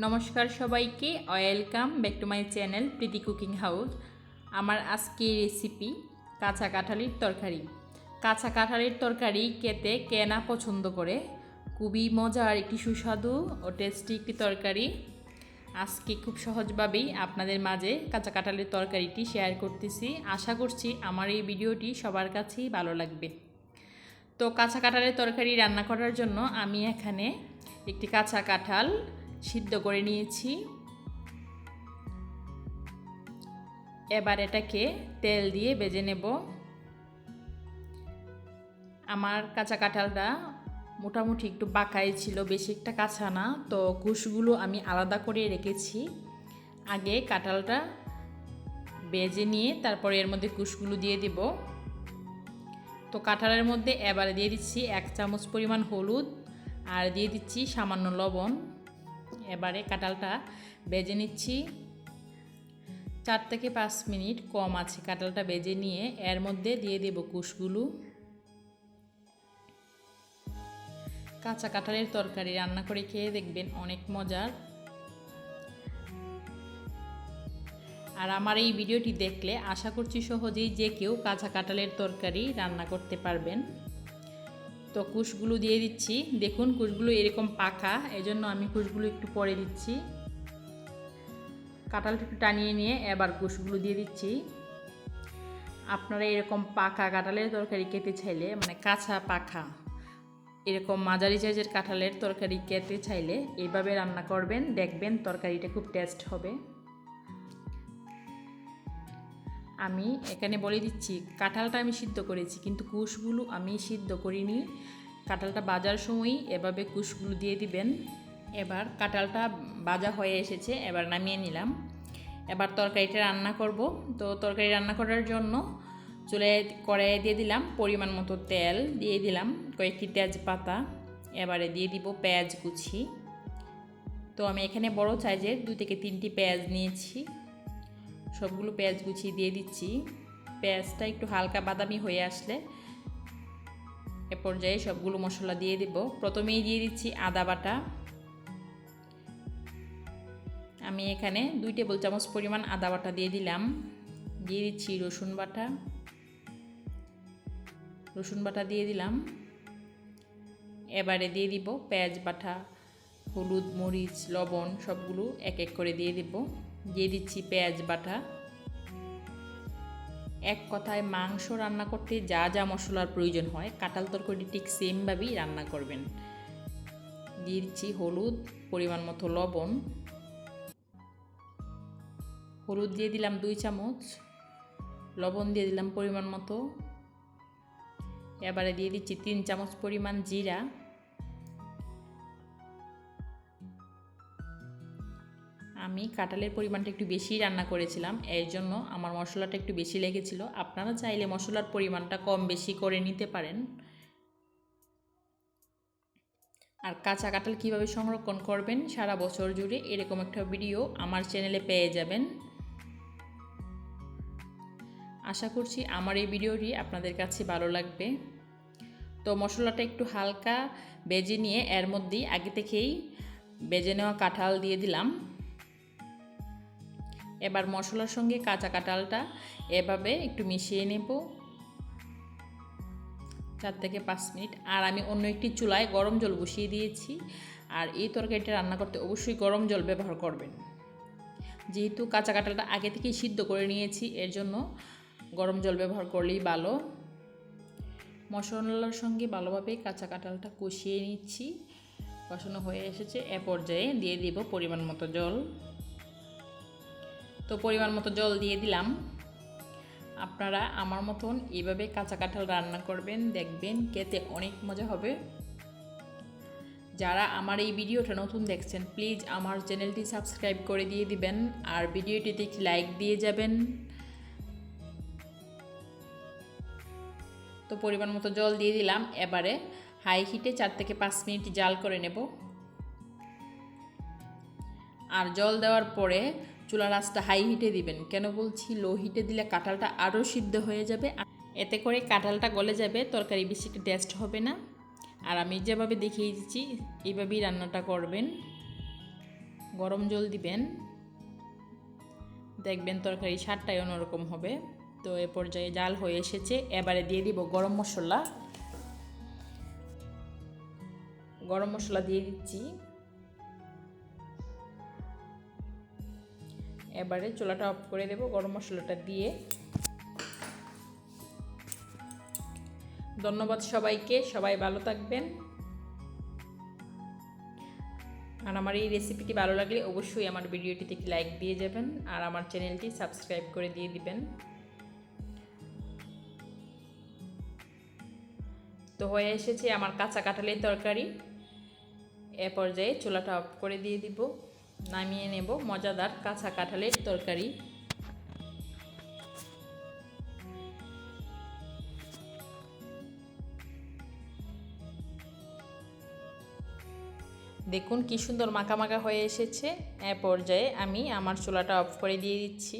নমস্কার সবাইকে, welcome back to my channel Priti cooking house. আমার আজকের রেসিপি কাঁচা কাঁঠালের তরকারি। কাঁচা কাঁঠালের তরকারি খেতে কে না পছন্দ করে, খুবই মজার একটি সুস্বাদু ও টেস্টি একটি তরকারি। আজকে খুব সহজভাবেই আপনাদের মাঝে কাঁচা কাঁঠালের তরকারিটি শেয়ার করতেছি। আশা করছি আমার এই ভিডিওটি সবার কাছেই ভালো লাগবে। তো কাঁচা কাঁঠালের তরকারি রান্না করার জন্য আমি এখানে একটি কাঁচা কাঁঠাল সিদ্ধ করে নিয়েছি। এবার এটাকে তেল দিয়ে ভেজে নেব। আমার কাঁচা কাঁঠালটা মোটামুটি একটু বাঁকাই ছিল, বেশি একটা কাঁচা না, তো কুশগুলো আমি আলাদা করে রেখেছি। আগে কাঁঠালটা ভেজে নিয়ে তারপরে এর মধ্যে কুশগুলো দিয়ে দিব। তো কাঁঠালের মধ্যে এবারে দিয়ে দিচ্ছি 1 চামচ পরিমাণ হলুদ আর দিয়ে দিচ্ছি সামান্য লবণ। এবারে কাঁঠালটা ভেজে নিচ্ছি। 4 থেকে 5 মিনিট কম আছে কাঁঠালটা ভেজে নিয়ে এর মধ্যে দিয়ে দেব কুশগুলো। কাঁচা কাঁঠালের তরকারি রান্না করে খেয়ে দেখবেন অনেক মজার। আর আমার এই ভিডিওটি দেখলে আশা করছি সহজেই যে কেউ কাঁচা কাঁঠালের তরকারি রান্না করতে পারবেন। তো কুশগুলো দিয়ে দিচ্ছি। দেখুন কুশগুলো এরকম পাকা, এজন্য আমি কুশগুলো একটু পরে দিচ্ছি। কাঁঠালটা একটু টানিয়ে নিয়ে এবার কুশগুলো দিয়ে দিচ্ছি। আপনারা এরকম পাকা কাঁঠালের তরকারি খেতে চাইলে, মানে কাঁচা পাকা এরকম মাঝারি সাইজের কাঁঠালের তরকারি খেতে চাইলে এইভাবে রান্না করবেন, দেখবেন তরকারিটা খুব টেস্ট হবে। আমি এখানে বলে দিচ্ছি, কাঁঠালটা আমি সিদ্ধ করেছি কিন্তু কুশগুলো আমি সিদ্ধ করিনি। কাঁঠালটা ভাজার সময়ই এভাবে কুশগুলো দিয়ে দিবেন। এবার কাঁঠালটা ভাজা হয়ে এসেছে, এবার নামিয়ে নিলাম। এবার তরকারিটা রান্না করব। তো তরকারি রান্না করার জন্য চুলায় কড়াইয়ে দিয়ে দিলাম পরিমাণ মতো তেল, দিয়ে দিলাম কয়েকটি তেজপাতা, এবারে দিয়ে দিব পেঁয়াজ কুচি। তো আমি এখানে বড় সাইজের 2 থেকে 3টি পেঁয়াজ নিয়েছি, সবগুলো পেঁয়াজ কুচি দিয়ে দিচ্ছি। পেঁয়াজটা একটু হালকা বাদামি হয়ে আসলে এ পর্যায়ে সবগুলো মশলা দিয়ে দেব। প্রথমেই দিয়ে দিচ্ছি আদা বাটা। আমি এখানে 2 টেবিল চামচ পরিমাণ আদা বাটা দিয়ে দিলাম। দিয়ে দিচ্ছি রসুন বাটা। রসুন বাটা দিয়ে দিলাম। এবারে দিয়ে দিব পেঁয়াজ বাটা, হলুদ, মরিচ, লবণ সবগুলো এক এক করে দিয়ে দিব। দিয়ে দিচ্ছি পেঁয়াজ বাটা। এক কথায় মাংস রান্না করতে যা যা মশলার প্রয়োজন হয় কাঁঠাল তরকারি ঠিক সেমভাবেই রান্না করবেন। দিয়ে দিচ্ছি হলুদ, পরিমাণ মতো লবণ। হলুদ দিয়ে দিলাম 2 চামচ, লবণ দিয়ে দিলাম পরিমাণ মতো। এবারে দিয়ে দিচ্ছি 3 চামচ পরিমাণ জিরা। আমি কাঁঠালের পরিমাণটা একটু বেশি রান্না করেছিলাম, এর জন্য আমার মশলাটা একটু বেশি লেগেছিল। আপনারা চাইলে মশলার পরিমাণটা কম বেশি করে নিতে পারেন। আর কাঁচা কাঁঠাল কীভাবে সংরক্ষণ করবেন সারা বছর জুড়ে এরকম একটা ভিডিও আমার চ্যানেলে পেয়ে যাবেন। আশা করছি আমার এই ভিডিওটি আপনাদের কাছে ভালো লাগবে। তো মশলাটা একটু হালকা ভেজে নিয়ে এর মধ্যেই আগে থেকেই ভেজে নেওয়া কাঁঠাল দিয়ে দিলাম। এবার মশলার সঙ্গে কাঁচা কাঁঠালটা এভাবে একটু মিশিয়ে নেব 4 থেকে 5 মিনিট। আর আমি অন্য একটি চুলায় গরম জল বসিয়ে দিয়েছি। আর এই তরকারিটা রান্না করতে অবশ্যই গরম জল ব্যবহার করবেন। যেহেতু কাঁচা কাঁঠালটা আগে থেকেই সিদ্ধ করে নিয়েছি, এর জন্য গরম জল ব্যবহার করলেই ভালো। মশলার সঙ্গে ভালোভাবে কাঁচা কাঁঠালটা কষিয়ে নিচ্ছি। কষানো হয়ে এসেছে, এ পর্যায়ে দিয়ে দিব পরিমাণ মতো জল। তো পরিমাণ মতো জল দিয়ে দিলাম। আপনারা আমার মতন এইভাবে কাঁচা কাঁঠাল রান্না করবেন, দেখবেন খেতে অনেক মজা হবে। যারা আমার এই ভিডিওটা নতুন দেখছেন প্লিজ আমার চ্যানেলটি সাবস্ক্রাইব করে দিয়ে দিবেন আর ভিডিওটিতে একটি লাইক দিয়ে যাবেন। তো পরিমাণ মতো জল দিয়ে দিলাম। এবারে হাই হিটে 4 থেকে 5 মিনিট জাল করে নেব। আর জল দেওয়ার পরে চুলার আঁচটা হাই হিটে দিবেন। কেন বলছি, লো হিটে দিলে কাঁঠালটা আরও সিদ্ধ হয়ে যাবে, এতে করে কাঁঠালটা গলে যাবে, তরকারি বেশি টেস্ট হবে না। আর আমি যেভাবে দেখিয়ে দিচ্ছি এইভাবেই রান্নাটা করবেন। গরম জল দিবেন, দেখবেন তরকারির স্বাদটাই অন্যরকম হবে। তো এ পর্যায়ে জাল হয়ে এসেছে, এবারে দিয়ে দিব গরম মশলা। গরম মশলা দিয়ে দিচ্ছি। এবারে চুলাটা অফ করে দেব গরম মশলাটা দিয়ে। ধন্যবাদ সবাইকে, সবাই ভালো থাকবেন। আর আমার এই রেসিপিটি ভালো লাগলে অবশ্যই আমার ভিডিওটিতে একটি লাইক দিয়ে যাবেন আর আমার চ্যানেলটি সাবস্ক্রাইব করে দিয়ে দিবেন। তো হয়ে এসেছে আমার কাঁচা কাঁঠালের তরকারি। এ পর্যায়ে চুলাটা অফ করে দিয়ে দিব, নামিয়ে নেব মজাদার কাঁচা কাঁঠালের তরকারি। দেখুন কি সুন্দর মাখা মাখা হয়ে এসেছে। এ পর্যায়ে আমি আমার চুলাটা অফ করে দিয়ে দিচ্ছি।